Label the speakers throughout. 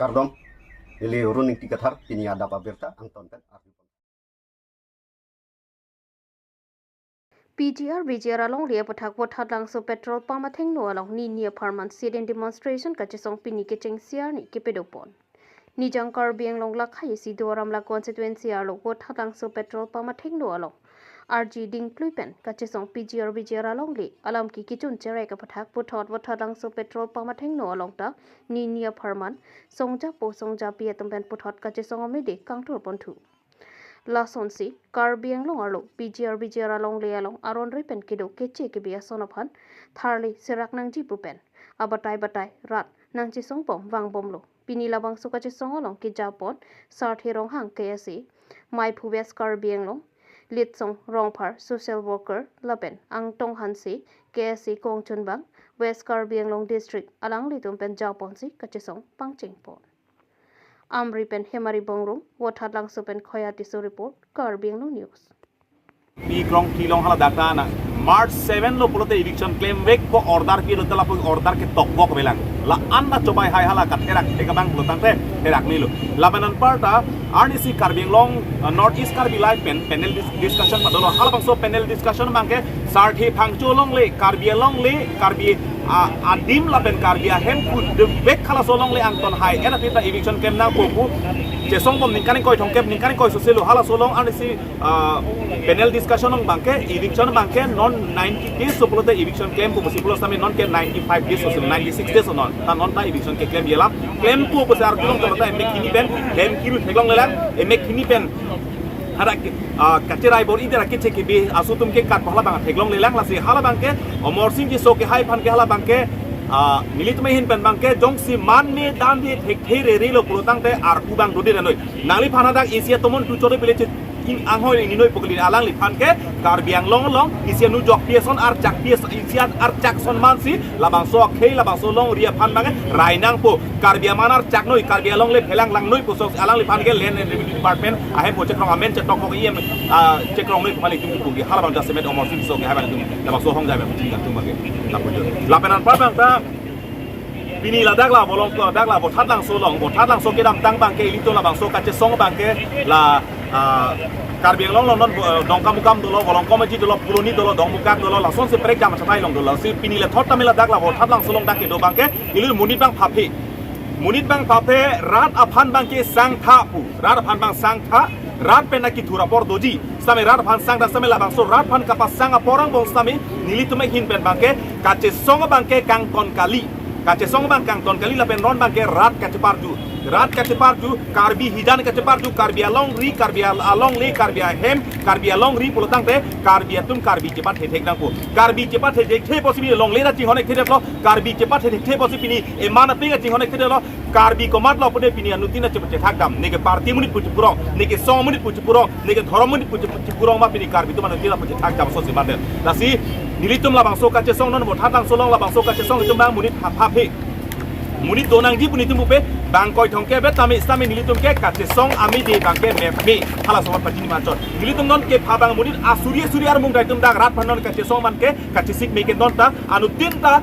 Speaker 1: Kardom ili runing tikathar kini ada pabirta Anton pen
Speaker 2: PGR BGR along lia pathak pathak lang so petrol pump atheng no along ni near parman sit in demonstration ka chisong pini ke cheng siar ni ke pedopon ni jang Karbi Anglong la khai si doram la constituency along pathak lang so petrol pump atheng no along RG ding pluipen ka chisong PGR BGR along li alam ki kichun cherai ka pathak lang so petrol pump atheng no along ta ni near parman songja po songja pi atampen pathak ka chisong amede kangtor pontu Lasonsi, Karbi Anglong arlo, BGR along le along, aron ripen kido keche ke biya sonophan, tharli serak nang jipu pen, abatai rat nang chisong pom wang bomlo, pinila bang suka chisong along ki japon, sart hirong hang KSA, mai phuwes Karbi Anglong, lit song rongphar social worker lapen ang tong hansi KSA kongchun bang, West Karbi Anglong district alang litum pen japon si kachisong pangching pon. Amri pen Hemari Bongrong, Water Langso pen Khoyati so report, Karbi Anglong News.
Speaker 3: Pikrong kilong hala data na March 7 lo pulote eviction claim wek po order pi lo tala po order ke tokbok belang la anda cobai hai hala kat herak eka bang lo tangte herak nilu labanan parta RDC Karbi Anglong North East Karbi Live panel discussion padolo hala bang so panel discussion bangke sarthi phangchu long le Karbi Anglong le Karbi adim la ben Karbi hem ku de wek khala so long le angton hai era pita eviction claim na poku je song pom ningkani koi thongkep ningkani koi social hala so long RDC panel discussion ong bangke eviction bangke non 90 days so pulote eviction claim ko possible sami non ke 95 days so 96 days non ta non ta eviction ke claim yela claim ko besar kilong torta emek kini ben hem kiru theglong lelang emek kini ben hara kacerai bor idera ke cheke be asutum ke kat pahla bang theglong lelang la se hala bangke omor sing ji so ke hai phan ke hala bangke milit mai hin pen bangke jong si man me dan de thek there re lo pulotang te ar kubang dodi renoi nangli phana dak asia tomon tu chore bele in anghoi ni noi pokli alang li phan ke Karbi Anglong long isia nu jok pieson ar chak pies isia ar chak son mansi labang so khei labang so long ria phan bange rainang po Karbi manar chak noi Karbi Anglong le phelang lang noi po so alang li phan ke land and revenue department ahe po chekrong amen chetok ko iem chekrong noi phali tum ku gi halabang jasemet omor sim so ke haban tum labang so hong jabe tum tum bage lapenan pa bang ta bini la dak la bolong ko dak la bo that lang so long bo that lang so ke dam tang bang ke li to la bang so ka che song bang ke la Karbi Anglong non dong kamukam dolo bolong komeji dolo puloni dolo dong mukak dolo langsung se prek jam satai long dolo si pini le thot tamela dak la bo that lang so long dak ke do bang ke ilu munit bang phape rat aphan bang ke sang tha pu rat aphan bang sang tha rat pe naki thura por doji same rat aphan sang da same la bang so rat phan ka pa sang aporang bong same nili tume hin pen bang ke kache song bang ke kang kon kali kache song bang kang ton kali la pen ron bang ke rat kache parju Karbi hijan kache parju Karbi Anglong ri Karbi Anglong le Karbi hem Karbi Anglong ri pulotang te Karbi atum Karbi cepat thek dang ko Karbi cepat thek posibi long le na chi honek thek lo Karbi cepat thek posibi e mana pinga chi honek thek lo Karbi komat lo pode pini anutina cepat thak dam nege parti munit puchu purong nege song munit puchu purong nege thorom munit puchu purong ma pini Karbi tu mana tila puchu thak dam so simaten lasi nilitum labang so kache song non bo thatang so long labang so kache song tum bang munit phape munit donang ji punitum bupe bang koi thongke be tami istami nilitum ke kache song ami de bang ke me hala so patini manchot nilitum non ke phabang munit asuri ar mung daitum dak rat phanon kache song man ke kache sik me ke don ta anu tinta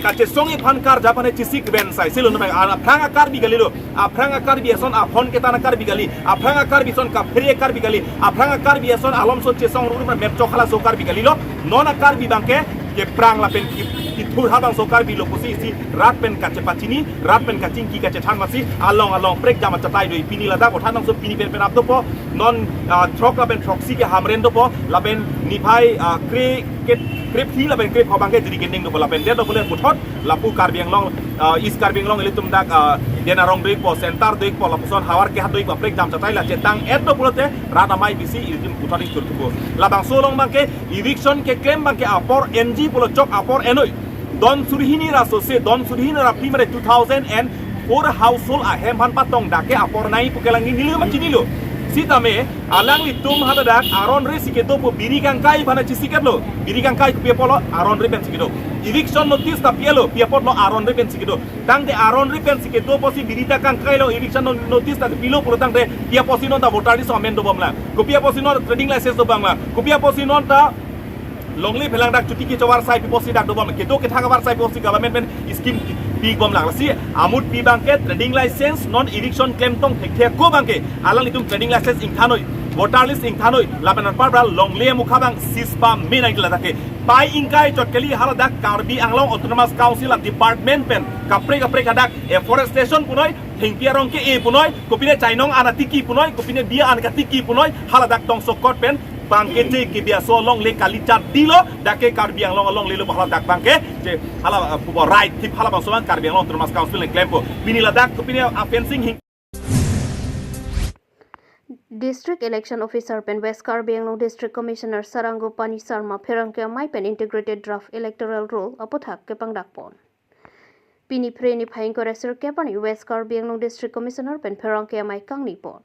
Speaker 3: kache song e phan kar japane chisik ben sai silo no apranga Karbi gali lo apranga Karbi son a phone ke tana Karbi gali apranga Karbi son ka free Karbi gali apranga Karbi son alom son che song ru map chokhala so Karbi gali lo nona Karbi bang ke prang la pen ki thur habang so Karbi lo posi si rat pen kache pachini rat pen kaching ki kache thang masi along prek jama chatai doi pini la da ko thanang so pini pen ap to po non throk la pen throksi ke hamren do po la pen niphai krep hi la ben krep khobang ke jiri gending do la ben de do bole puthot la pu Karbi Anglong is Karbi Anglong elitum dak dena rong doi po center doi po la puson hawar ke hat doi po prek jam chatai la chetang et do pulote rata mai bisi ilim puthari kurtuko la bang solong bang ke eviction ke claim bang ke apor NG pulo chok apor enoi don surhini ra so se don surhini ra primary 2004 household a hem han patong dake apor nai pukelang ni nilu machini lo sitame alang li tum hadadak aron re siketo po birigang kai bana chisiket lo birigang kai ku polo aron re pen sikedo eviction notice ta pielo piapot lo aron re pen sikedo tang de aron re pen siketo posi birita kang kai lo eviction notice ta pilo puro tang de pia posi non ta voter list amend do bamla ko pia posi non trading license do bangla ko pia posi non ta longli phelang dak chuti ki chawar sai piposi dak dobam ke do ke thagabar sai piposi government men scheme pi bom lag si amut pi bangke trading license non eviction claim tong thek ko bangke alang itum trading license ing thanoi voter list ing thanoi labanan par longli mukhabang sispa menai kila take pai ingkai chotkeli hala dak Karbi Anglong autonomous council of department pen kapre kadak afforestation punoi thengpiarong ke e punoi kopine chainong anatiki punoi kopine bia anatiki punoi hala dak tong sokot pen bangke je ke biaso long le kalicat dilo dake Karbi Anglong long le lo hala dak bangke je hala right tip hala bang soman Karbi Anglong autonomous council claim ko binila dak kopine fencing
Speaker 2: District Election Officer pen West Karbi Anglong District Commissioner Sarango Pani Sarma Pherangke Mai pen Integrated Draft Electoral Rule apothak ke pangdak pon. Pini preni phaing ko resur ke pani West Karbi Anglong District Commissioner pen Pherangke Mai kangni pon.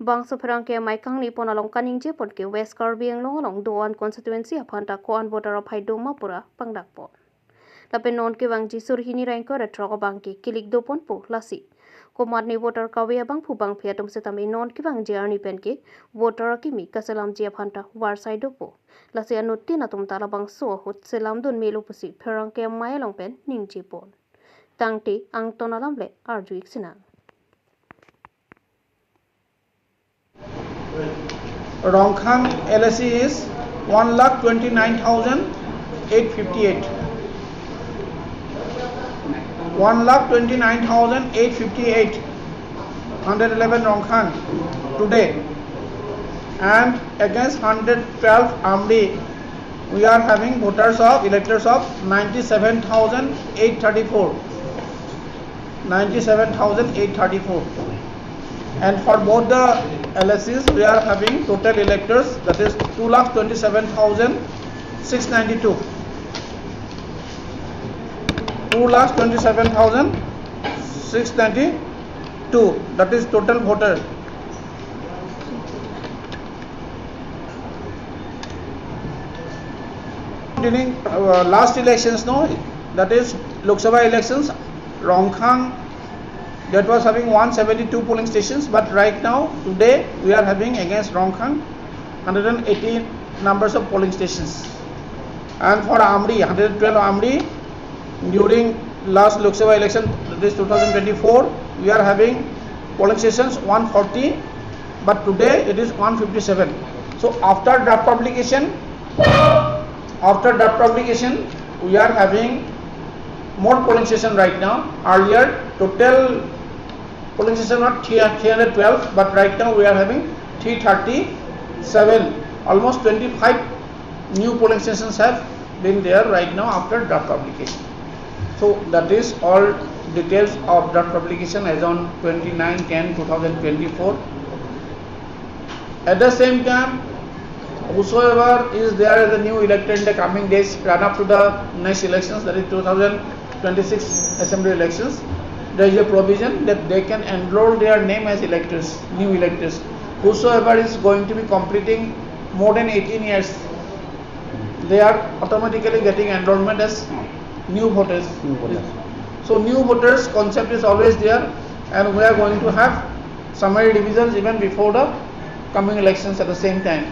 Speaker 2: Bangso Pherangke Mai kangni pon along kaning je pon ke West Karbi Anglong along Doan constituency aphanta ko an voter of Haido Mapura pangdak pon. Lapen non ke wangji surhini rank ko retro ko bangki kilik do pon po lasi. Komat ni voter kawe abang phubang phiatum setami non ki bang jarni pen ke voter ki mi kasalam ji aphanta war side po lasi anutti na tum tala bang so hot selam dun melu pusi pherang ke mai long pen ning ji pon tangti ang tonalam le arju iksina
Speaker 4: Rongkhang LSE is 1,29,858. 1,29,858, 111 Rongkhang today, and against 112 Amri we are having electors of 97,834, 97,834, and for both the LSEs we are having total electors, that is 2,27,692. 2,27,692, that is total voter. During last elections, no, that is Lok Sabha elections, Rongkhang that was having 172 polling stations, but right now today we are having against Rongkhang 118 numbers of polling stations, and for Amri 112 Amri. During last Lok Sabha election, this 2024, we are having polling stations 140, but today it is 157. So after draft publication, we are having more polling station right now. Earlier total polling station was 312, but right now we are having 337. Almost 25 new polling stations have been there right now after draft publication. So that is all details of draft publication as on 29/10/2024. At the same time, whosoever is there as a new elected in the coming days run up to the next elections, that is 2026 assembly elections, there is a provision that they can enroll their name as electors, new electors. Whosoever is going to be completing more than 18 years, they are automatically getting enrollment as new voters. So new voters concept is always there, and we are going to have summary divisions even before the coming elections at the same time.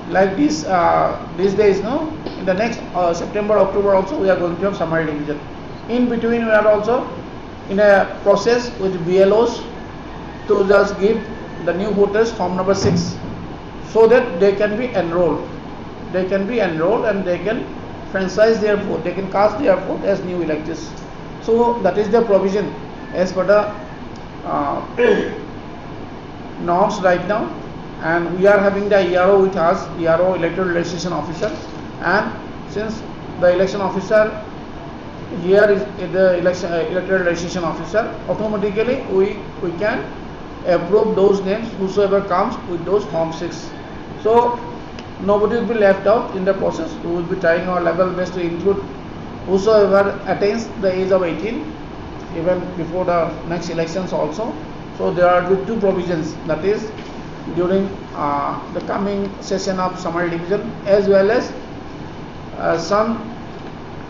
Speaker 4: Like these days, no, in the next September, October also we are going to have summary division. In between we are also in a process with BLOs to just give the new voters form number 6, so that they can be enrolled. They can be enrolled and they can franchise their vote, they can cast their vote as new electors. So that is the provision as per the norms right now, and we are having the ERO with us, ERO Electoral Registration Officer, and since the election officer here is the Electoral Registration Officer, automatically we can approve those names whosoever comes with those form 6. So nobody will be left out in the process. We will be trying our level best to include whosoever attains the age of 18 even before the next elections also. So there are two provisions, that is during the coming session of summary division, as well as some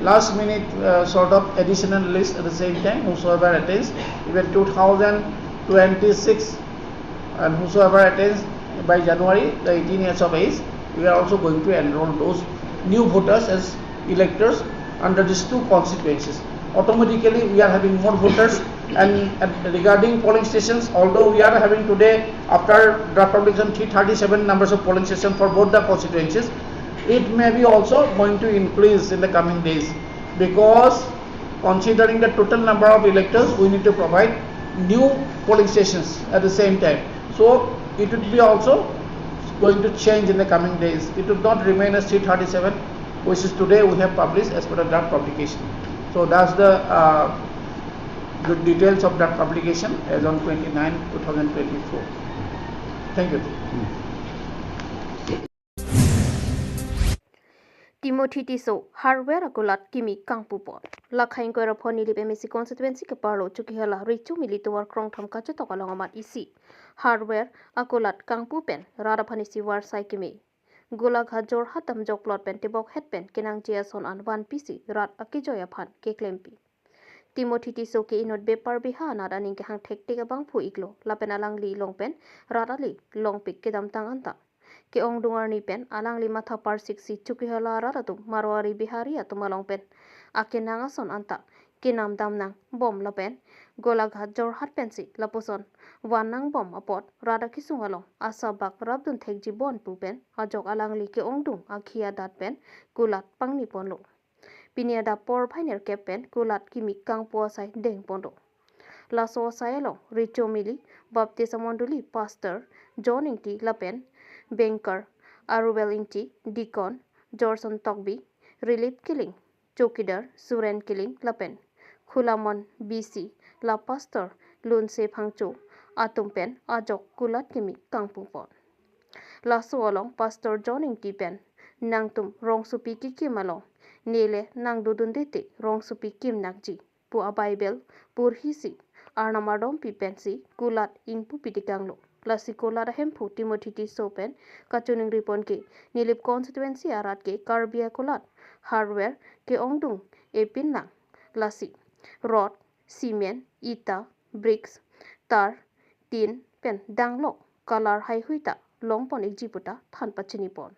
Speaker 4: last minute sort of additional list at the same time. Whosoever attains even 2026 and whosoever attains by January the 18 years of age, we are also going to enroll those new voters as electors under these two constituencies. Automatically we are having more voters, and regarding polling stations, although we are having today after draft publication 337 numbers of polling stations for both the constituencies, it may be also going to increase in the coming days, because considering the total number of electors, we need to provide new polling stations at the same time. So it would be also going to change in the coming days. It would not remain as 337, which is today we have published as per the draft publication. So that's the details of that publication as on 29 2024. Thank you.
Speaker 2: Timothy Tiso, hardware agulat kimi kangpupon. Lakhain ko raponi li PMC constituency ke parlo chukihala richu milituar krong tham kache tokalongamat isi. Hardware agulat kangpupen raraphani siwar sai kimi. Golaghat jor hatam jok plot pen tibok hetpen kenang jiason an 1 PC rat akijoya phan ke klempi. Timothy Tiso ke inot bepar biha na daning ke hang thek tiga bang phu iglo lapen alang li longpen radali longpik ke dam tang anta. Ke ong dungar ni pen alang lima thapar siksi chuki halara ratu marwari bihari atu malong pen ake nanga son anta ke nam dam nang bom la pen golaghat jor hat pensi lapuson wanang bom apot rada kisung along asabak rabdun thekji bon pu pen ajok alang li ke ong dung akhia dat pen kulat pangni ponlo pinia da por phainer ke pen kulat kimi kang po sai deng pondo la so sayalo richo mili baptisa monduli pastor John Ingti lapen Banker, Arubel Inti, Deacon, Jorson Tokbi, Relief Killing, Chokidar, Suren Killing, Lapen, Kulamon, BC, La Pastor, Lunse Pangcho, Atumpen, Ajok, Kulat Kimi, Kangpungpon. La Suolong, Pastor John Inti Pen, Nangtum, Rong Supi Kimalong, Nele, Nang Dudundete, Rong Supi Kim Nakji, Pu a Bible, Pur Hisi, Arnamadom Pipensi, Kulat, Ingpu Pitikanglo. Lasi kola rahem pu Timothy Tiso pen kachuning ripon ke nilip constituency arat ke Karbi kolat hardware ke ongdung epin lang lasi rod cement ita bricks tar tin pen danglo color hai huita longpon ekjiputa than pachini pon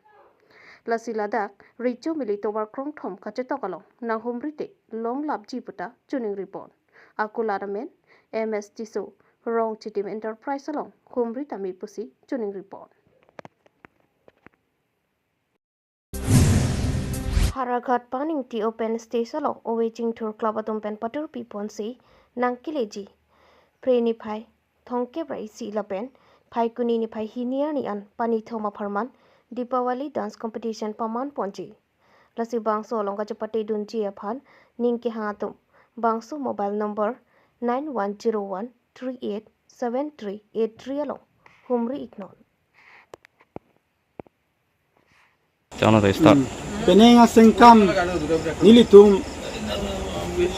Speaker 2: lasi ladak richo milito war krong thom kachetokalong nang humrite long lap jiputa chuning ripon akula men MS Tiso Wrong Chitim Enterprise along Kumri Tami Pusi Tuning Report. Haragat Paning T Open Stage along Owaging Tour Club Atumpen Patur Pipon Si Nangkileji Preni Pai Thongke Brai Si Lapen Pai Kunini Pai Hinia Ni An Pani Thoma Parman Deepawali Dance Competition Paman Ponji Lasi Bangso along Gajapati Dunji Aphan Ninki Hatum Bangso mobile number 9101 387383 along Humri Ignon.
Speaker 5: Penenga sengkam nilitum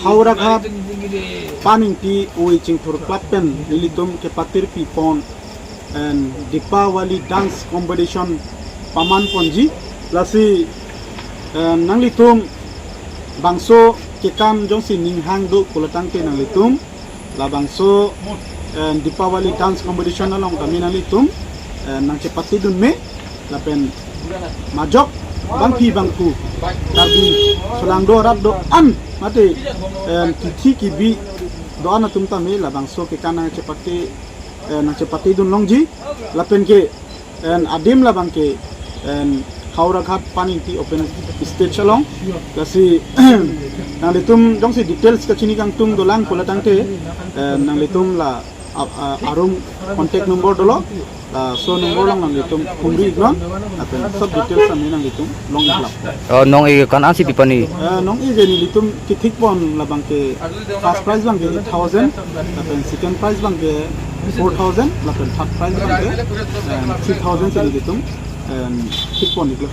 Speaker 5: hauragat paninti uicing tur klappen nilitum ke patir pipon and Deepawali dance competition paman ponji lasi nanglitum bangso ke kam jongsi ninghang do kulatang ke nanglitum la bangso Deepawali dance competition along kami nanglitum nang cepati dun me lapen majok bangki bangku Karbi solang do rap do an mate kiki kibi do ana tumta me la bangso ke kana cepati dun longji lapen ke adim la bangke hauraghat paninti open stage along kasi nang litum jongsi details kachini kang tum dolang kulatang te nang litum la arum contact number dolo so number lang nang litum kumri ignon apen sab details ami nang litum long club
Speaker 6: nong e kan ansi tipani
Speaker 5: nong e geni litum kithik bon labang ke first prize bang ke 1000 apen second prize bang ke 4000 apen third prize bang ke 3000 se litum thik bon iglo